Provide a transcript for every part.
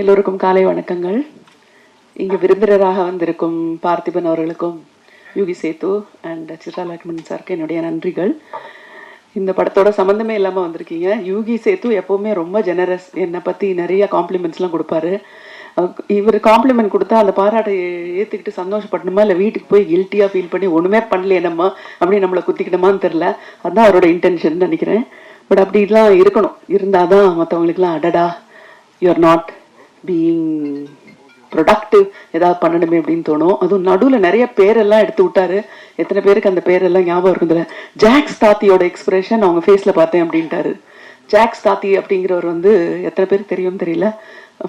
எல்லோருக்கும் காலை வணக்கங்கள். இங்கு விருந்தினராக வந்திருக்கும் பார்த்திபன் அவர்களுக்கும் யூகி சேத்து அண்ட் சித்ரா லக்ஷ்மணன் சாருக்கு என்னுடைய நன்றிகள். இந்த படத்தோட சம்மந்தமே இல்லாமல் வந்திருக்கீங்க. யூகி சேத்து எப்போவுமே ரொம்ப ஜெனரஸ், என்னை பற்றி நிறைய காம்ப்ளிமெண்ட்ஸ்லாம் கொடுப்பாரு. இவர் காம்ப்ளிமெண்ட் கொடுத்தா அந்த பாராட்டை ஏற்றுக்கிட்டு சந்தோஷப்படணுமா இல்லை வீட்டுக்கு போய் கில்ட்டியாக ஃபீல் பண்ணி ஒன்றுமே பண்ணலையே நம்ம அப்படி நம்மளை குத்திக்கிட்டோமான்னு தெரில. அதுதான் அவரோட இன்டென்ஷன் நினைக்கிறேன். பட் அப்படிலாம் இருக்கணும், இருந்தால் தான் மற்றவங்களுக்குலாம் அடடா யூஆர் நாட் பீயிங் ப்ரொடக்டிவ், ஏதாவது பண்ணணுமே அப்படின்னு தோணும். அதுவும் நடுவில் நிறைய பேரெல்லாம் எடுத்து விட்டாரு. எத்தனை பேருக்கு அந்த பேரெல்லாம் ஞாபகம் இருக்குதுல? ஜாக்ஸ் தாத்தியோட எக்ஸ்பிரஷன் அவங்க ஃபேஸில் பார்த்தேன் அப்படின்ட்டாரு. ஜாக்ஸ் தாத்தி அப்படிங்கிறவர் வந்து எத்தனை பேருக்கு தெரியும்னு தெரியல,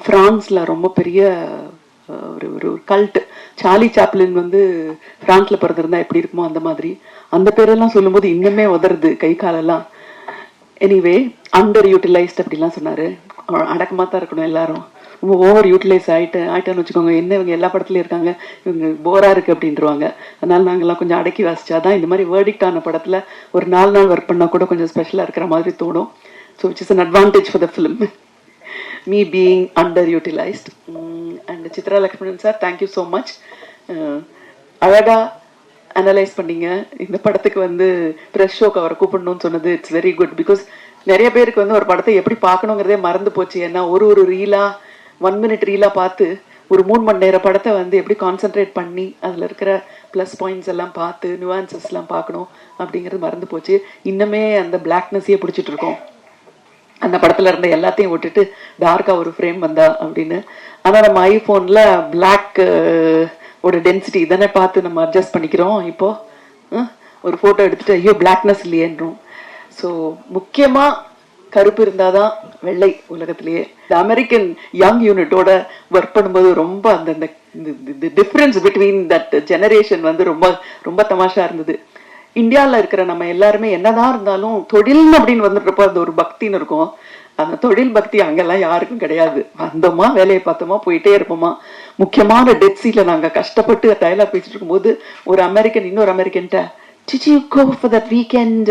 ஃப்ரான்ஸில் ரொம்ப பெரிய ஒரு கல்ட். சார்லி சாப்ளின் வந்து ஃப்ரான்ஸில் பிறந்திருந்தா எப்படி இருக்குமோ அந்த மாதிரி. அந்த பேரெல்லாம் சொல்லும்போது இன்னுமே உதறது கை காலெல்லாம். எனிவே, அண்டர் யூட்டிலைஸ்ட் அப்படிலாம் சொன்னார். அடக்கமாக தான் இருக்கணும் எல்லாரும். ரொம்ப ஓவர் யூட்டிலைஸ் ஆகிட்டேன்னு வச்சுக்கோங்க. என்ன இவங்க எல்லா படத்துலையும் இருக்காங்க, இவங்க போராக இருக்குது அப்படின்ட்டுருவாங்க. அதனால் நாங்கள்லாம் கொஞ்சம் அடக்கி வாசிச்சாதான் இந்த மாதிரி வேர்டிக்ட் ஆன படத்தில் ஒரு 4 நாள் ஒர்க் பண்ணால் கூட கொஞ்சம் ஸ்பெஷலாக இருக்கிற மாதிரி தோணும். So which is an advantage for the film, me being under utilised. And Chitra Lakshmanan sir, thank you so much. அழகாக அனலைஸ் பண்ணீங்க. இந்த படத்துக்கு வந்து ப்ரெஸ் ஷோக்கு அவரை கூப்பிடணும்னு சொன்னது இட்ஸ் வெரி குட். பிகாஸ் நிறைய பேருக்கு வந்து ஒரு படத்தை எப்படி பார்க்கணுங்கிறதே மறந்து போச்சு. ஏன்னா ஒரு ரீலாக 1 minute ரீலாக பார்த்து ஒரு 3 மணி நேர படத்தை வந்து எப்படி கான்சென்ட்ரேட் பண்ணி அதில் இருக்கிற ப்ளஸ் பாயிண்ட்ஸ் எல்லாம் பார்த்து நியூவான்சஸ்லாம் பார்க்கணும் அப்படிங்கிறது மறந்து போச்சு. இன்னுமே அந்த பிளாக்னஸையே பிடிச்சிட்டு இருக்கோம். அந்த படத்தில் இருந்த எல்லாத்தையும் விட்டுட்டு டார்க்காக ஒரு ஃப்ரேம் வந்தா அப்படின்னு. ஆனால் நம்ம ஐஃபோனில் பிளாக் ஒரு டென்சிட்டி இதனை பார்த்து நம்ம அட்ஜஸ்ட் பண்ணிக்கிறோம். இப்போது ஒரு ஃபோட்டோ எடுத்துகிட்டு ஐயோ பிளாக்னஸ் இல்லையேன்றோம். ஸோ முக்கியமாக கருப்பு இருந்தால் தான் வெள்ளை உலகத்திலேயே. இந்த அமெரிக்கன் யங் யூனிட்டோட ஒர்க் பண்ணும்போது ரொம்ப அந்த டிஃப்ரென்ஸ் பிட்வீன் தட் ஜெனரேஷன் வந்து ரொம்ப ரொம்ப தமாஷா இருந்தது. இந்தியாவில் இருக்கிற நம்ம எல்லாருமே என்னதான் இருந்தாலும் தொழில் அப்படின்னு வந்துட்டுருப்போ அந்த ஒரு பக்தின்னு இருக்கும். அந்த தொழில் பக்தி அங்கெல்லாம் யாருக்கும் கிடையாது. வந்தோமா வேலையை பார்த்தோமா போயிட்டே இருப்போமா. முக்கியமான டெத் சீல நாங்கள் கஷ்டப்பட்டு டைலாக் பேசிட்டு இருக்கும்போது ஒரு அமெரிக்கன் இன்னொரு அமெரிக்கன்ட்ட did you go for that weekend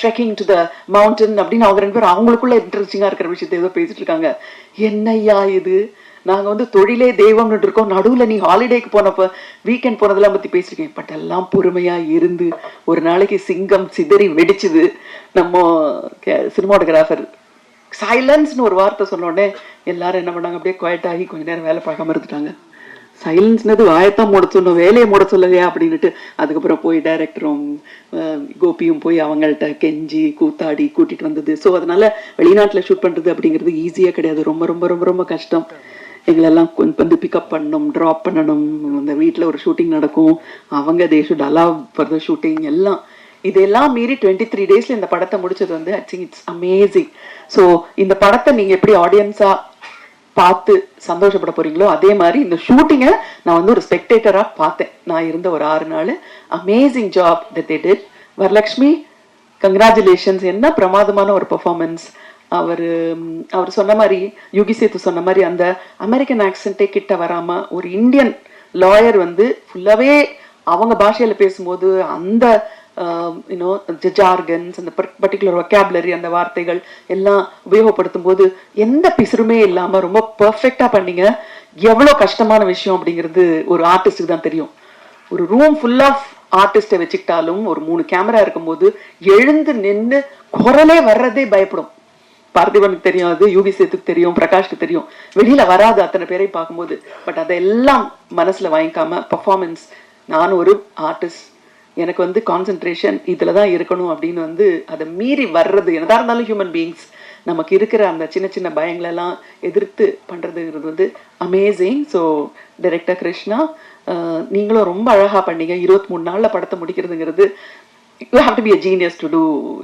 trekking to the mountain அப்படின்னு அவங்க 2 பேரும் அவங்களுக்குள்ள இன்ட்ரெஸ்டிங்கா இருக்கிற விஷயத்தை ஏதோ பேசிட்டு இருக்காங்க. என்னையா இது, நாங்க வந்து தொழிலே தெய்வம்னு இருக்கோம், நடுவில் நீ ஹாலிடேக்கு போனப்ப வீக்கெண்ட் போனதெல்லாம் பத்தி பேசிருக்கேன். பட் எல்லாம் பொறுமையா இருந்து ஒரு நாளைக்கு சிங்கம் சிதறி வெடிச்சுது. நம்ம சினிமாட்டோகிராஃபர் சைலன்ஸ்னு ஒரு வார்த்தை சொன்ன உடனே எல்லாரும் என்ன பண்ணாங்க, அப்படியே குவைட் ஆகி கொஞ்ச நேரம் வேலை பார்க்காம இருந்துட்டாங்க. சைலன்ஸ்னது வாயத்தான் மூட சொல்லணும், வேலையை மூட சொல்லலையா அப்படின்னுட்டு அதுக்கப்புறம் போய் டைரக்டரும் கோபியும் போய் அவங்கள்ட்ட கெஞ்சி கூத்தாடி கூட்டிட்டு வந்தது. ஸோ அதனால வெளிநாட்டில் ஷூட் பண்ணுறது அப்படிங்கிறது ஈஸியாக கிடையாது. ரொம்ப ரொம்ப ரொம்ப ரொம்ப கஷ்டம். எங்களெல்லாம் வந்து பிக்கப் பண்ணணும், ட்ராப் பண்ணணும். அந்த வீட்டில் ஒரு ஷூட்டிங் நடக்கும், அவங்க they should allow for the shooting எல்லாம். இதெல்லாம் மீறி 23 daysல இந்த படத்தை முடிச்சது வந்து I think it's amazing. So இந்த படத்தை நீங்கள் எப்படி ஆடியன்ஸா பார்த்து சந்தோஷப்பட போறீங்களோ அதே மாதிரி இந்த ஷூட்டிங்கை நான் வந்து ஒரு ஸ்பெக்டேட்டரா பார்த்தேன். நான் இருந்த ஒரு 6 நாள். Amazing job that they did. Varalakshmi, congratulations. என்ன பிரமாதமான ஒரு பெர்ஃபார்மன்ஸ். அவர் சொன்ன மாதிரி, யூகி சேத்து சொன்ன மாதிரி அந்த அமெரிக்கன் ஆக்சென்ட்டே கிட்ட வராம ஒரு இந்தியன் லாயர் வந்து ஃபுல்லாவே அவங்க பாஷையில பேசும்போது அந்த ஜார்கன்ஸ், அந்த பர்டிகுலர் வொக்காபுலரி, அந்த வார்த்தைகள் எல்லாம் உபயோகப்படுத்தும் போது எந்த பிசுறுமே இல்லாம ரொம்ப பெர்ஃபெக்டா பண்ணீங்க. எவ்வளவு கஷ்டமான விஷயம் அப்படிங்கிறது ஒரு ஆர்டிஸ்டுக்கு தான் தெரியும். ஒரு ரூம் ஃபுல் ஆஃப் ஆர்டிஸ்டை வச்சுக்கிட்டாலும் ஒரு 3 கேமரா இருக்கும்போது எழுந்து நின்று குரலே வர்றதே பயப்படும். பார்த்திபனுக்கு தெரியும், அது யூகி சேத்துக்கு தெரியும், பிரகாஷ்க்கு தெரியும், வெளியில வராது அத்தனை பேரை பார்க்கும்போது. பட் அதெல்லாம் மனசுல வாங்கிக்காம பர்ஃபார்மன்ஸ், நான் ஒரு ஆர்டிஸ்ட், எனக்கு வந்து கான்சென்ட்ரேஷன் இதில் தான் இருக்கணும் அப்படின்னு வந்து அதை மீறி வர்றது. என்னதான் இருந்தாலும் ஹியூமன் பீயிங்ஸ் நமக்கு இருக்கிற அந்த சின்ன சின்ன பயங்களெல்லாம் எதிர்த்து பண்ணுறதுங்கிறது வந்து அமேசிங். ஸோ டைரக்டர் கிருஷ்ணா, நீங்களும் ரொம்ப அழகாக பண்ணீங்க. 23 நாளில் படத்தை முடிக்கிறதுங்கிறது, you have to be a genius to do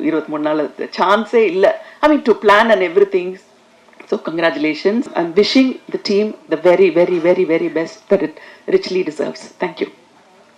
23 நாள். சான்ஸே இல்லை. I mean to plan and everything. So congratulations. I'm wishing the team the very, very, very, very best that it richly deserves. Thank you.